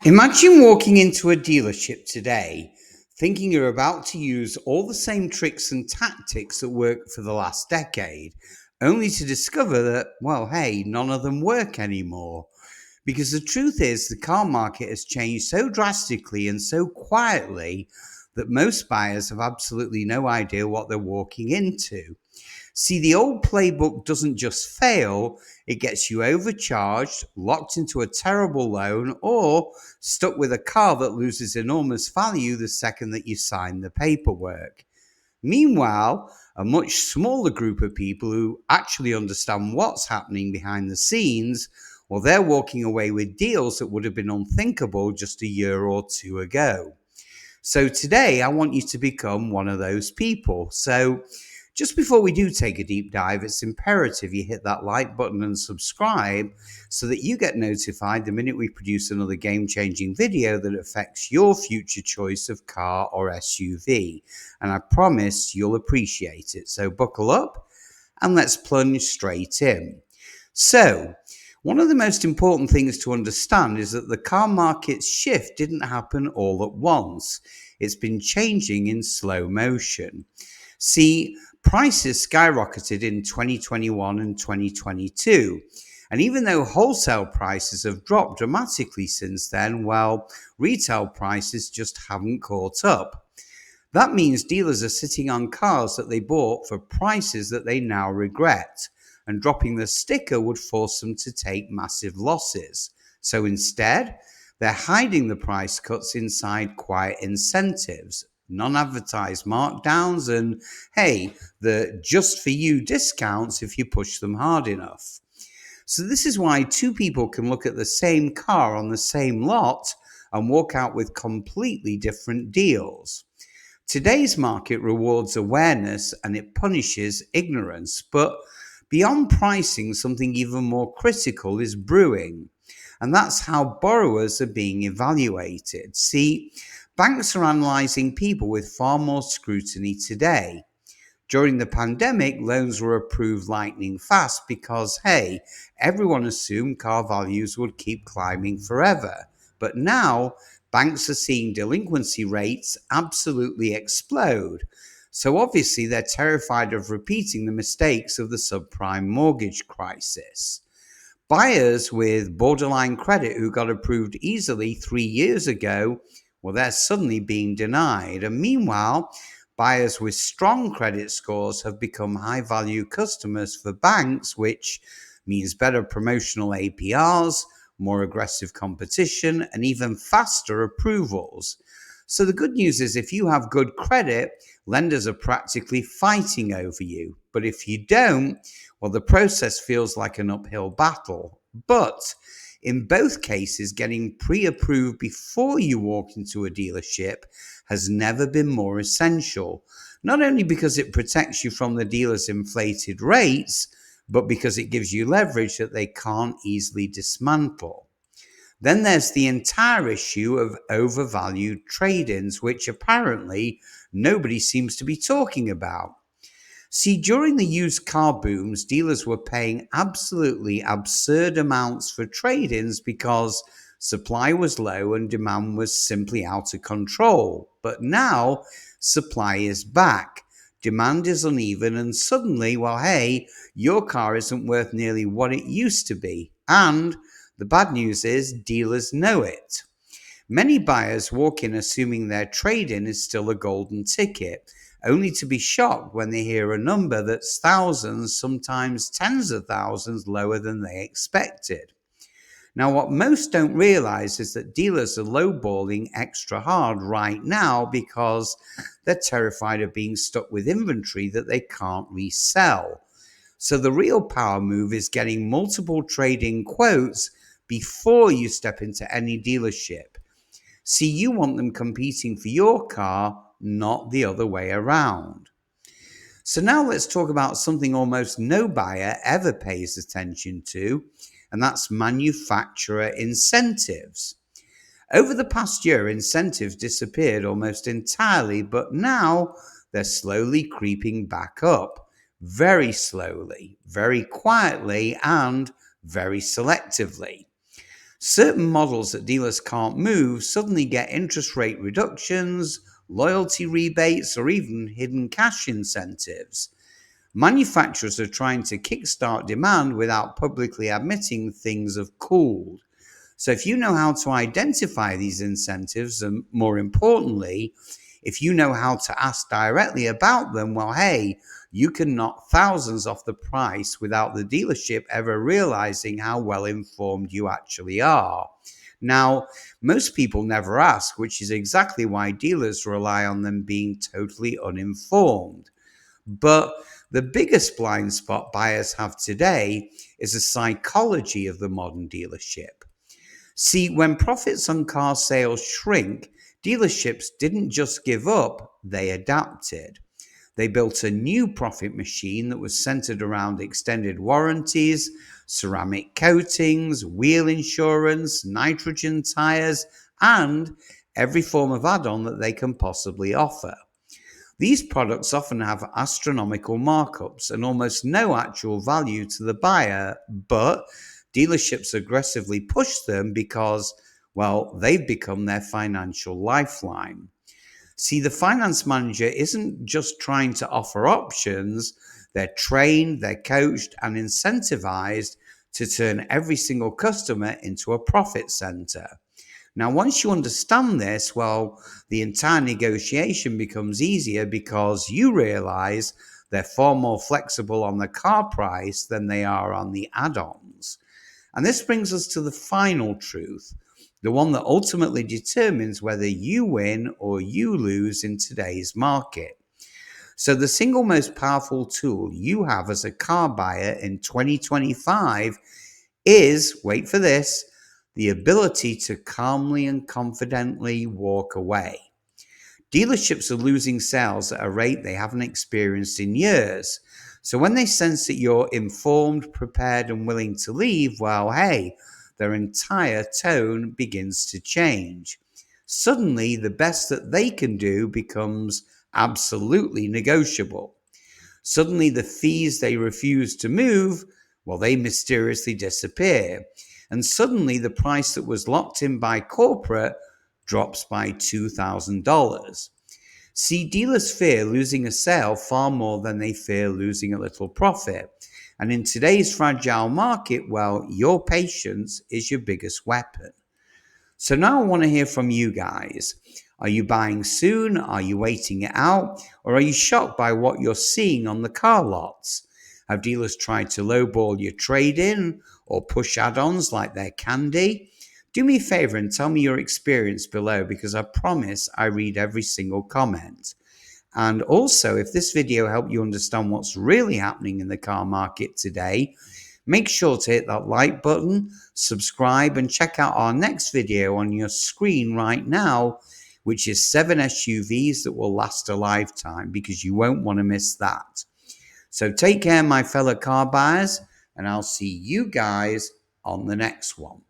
Imagine walking into a dealership today thinking you're about to use all the same tricks and tactics that worked for the last decade, only to discover that, well, hey, none of them work anymore. Because the truth is, the car market has changed so drastically and so quietly that most buyers have absolutely no idea what they're walking into. See, the old playbook doesn't just fail, it gets you overcharged, locked into a terrible loan, or stuck with a car that loses enormous value the second that you sign the paperwork. Meanwhile, a much smaller group of people who actually understand what's happening behind the scenes, well, they're walking away with deals that would have been unthinkable just a year or two ago. So today, I want you to become one of those people. So just before we do take a deep dive, it's imperative you hit that like button and subscribe so that you get notified the minute we produce another game-changing video that affects your future choice of car or SUV. And I promise you'll appreciate it. So buckle up and let's plunge straight in. So, one of the most important things to understand is that the car market's shift didn't happen all at once. It's been changing in slow motion. See, prices skyrocketed in 2021 and 2022. And even though wholesale prices have dropped dramatically since then, well, retail prices just haven't caught up. That means dealers are sitting on cars that they bought for prices that they now regret, and dropping the sticker would force them to take massive losses. So instead, they're hiding the price cuts inside quiet incentives, non-advertised markdowns, and hey, the just for you discounts if you push them hard enough. So this is why two people can look at the same car on the same lot and walk out with completely different deals. Today's market rewards awareness and it punishes ignorance, but beyond pricing, something even more critical is brewing, and that's how borrowers are being evaluated. See, banks are analysing people with far more scrutiny today. During the pandemic, loans were approved lightning fast because, hey, everyone assumed car values would keep climbing forever. But now, banks are seeing delinquency rates absolutely explode. So obviously, they're terrified of repeating the mistakes of the subprime mortgage crisis. Buyers with borderline credit who got approved easily 3 years ago, well, they're suddenly being denied. And meanwhile, buyers with strong credit scores have become high value customers for banks, which means better promotional APRs, more aggressive competition, and even faster approvals. So the good news is if you have good credit, lenders are practically fighting over you. But if you don't, well, the process feels like an uphill battle. But in both cases, getting pre-approved before you walk into a dealership has never been more essential. Not only because it protects you from the dealer's inflated rates, but because it gives you leverage that they can't easily dismantle. Then there's the entire issue of overvalued trade-ins, which apparently nobody seems to be talking about. See, during the used car booms, dealers were paying absolutely absurd amounts for trade-ins because supply was low and demand was simply out of control. But now, supply is back. Demand is uneven, and suddenly, well, hey, your car isn't worth nearly what it used to be. And the bad news is dealers know it. Many buyers walk in assuming their trade-in is still a golden ticket, only to be shocked when they hear a number that's thousands, sometimes tens of thousands lower than they expected. Now, what most don't realize is that dealers are lowballing extra hard right now because they're terrified of being stuck with inventory that they can't resell. So the real power move is getting multiple trade-in quotes before you step into any dealership. See, you want them competing for your car, not the other way around. So now let's talk about something almost no buyer ever pays attention to, and that's manufacturer incentives. Over the past year, incentives disappeared almost entirely, but now they're slowly creeping back up. Very slowly, very quietly, and very selectively. Certain models that dealers can't move suddenly get interest rate reductions, loyalty rebates, or even hidden cash incentives. Manufacturers are trying to kickstart demand without publicly admitting things have cooled. So, if you know how to identify these incentives, and more importantly, if you know how to ask directly about them, well, hey, you can knock thousands off the price without the dealership ever realizing how well informed you actually are. Now, most people never ask, which is exactly why dealers rely on them being totally uninformed. But the biggest blind spot buyers have today is the psychology of the modern dealership. See, when profits on car sales shrink, dealerships didn't just give up, they adapted. They built a new profit machine that was centered around extended warranties, ceramic coatings, wheel insurance, nitrogen tires, and every form of add on that they can possibly offer. These products often have astronomical markups and almost no actual value to the buyer, but dealerships aggressively push them because, well, they've become their financial lifeline. See, the finance manager isn't just trying to offer options, they're trained, they're coached, and incentivized to turn every single customer into a profit center. Now, once you understand this, well, the entire negotiation becomes easier because you realize they're far more flexible on the car price than they are on the add ons. And this brings us to the final truth, the one that ultimately determines whether you win or you lose in today's market. So, the single most powerful tool you have as a car buyer in 2025 is, wait for this, the ability to calmly and confidently walk away. Dealerships are losing sales at a rate they haven't experienced in years. So when they sense that you're informed, prepared, and willing to leave, well, hey, their entire tone begins to change. Suddenly, the best that they can do becomes absolutely negotiable. Suddenly, the fees they refuse to move, well, they mysteriously disappear. And suddenly, the price that was locked in by corporate drops by $2,000. See, dealers fear losing a sale far more than they fear losing a little profit. And in today's fragile market, well, your patience is your biggest weapon. So now I want to hear from you guys. Are you buying soon? Are you waiting it out? Or are you shocked by what you're seeing on the car lots? Have dealers tried to lowball your trade in or push add ons like they're candy? Do me a favor and tell me your experience below because I promise I read every single comment. And also, if this video helped you understand what's really happening in the car market today, make sure to hit that like button, subscribe, and check out our next video on your screen right now, which is 7 SUVs that will last a lifetime, because you won't want to miss that. So take care, my fellow car buyers, and I'll see you guys on the next one.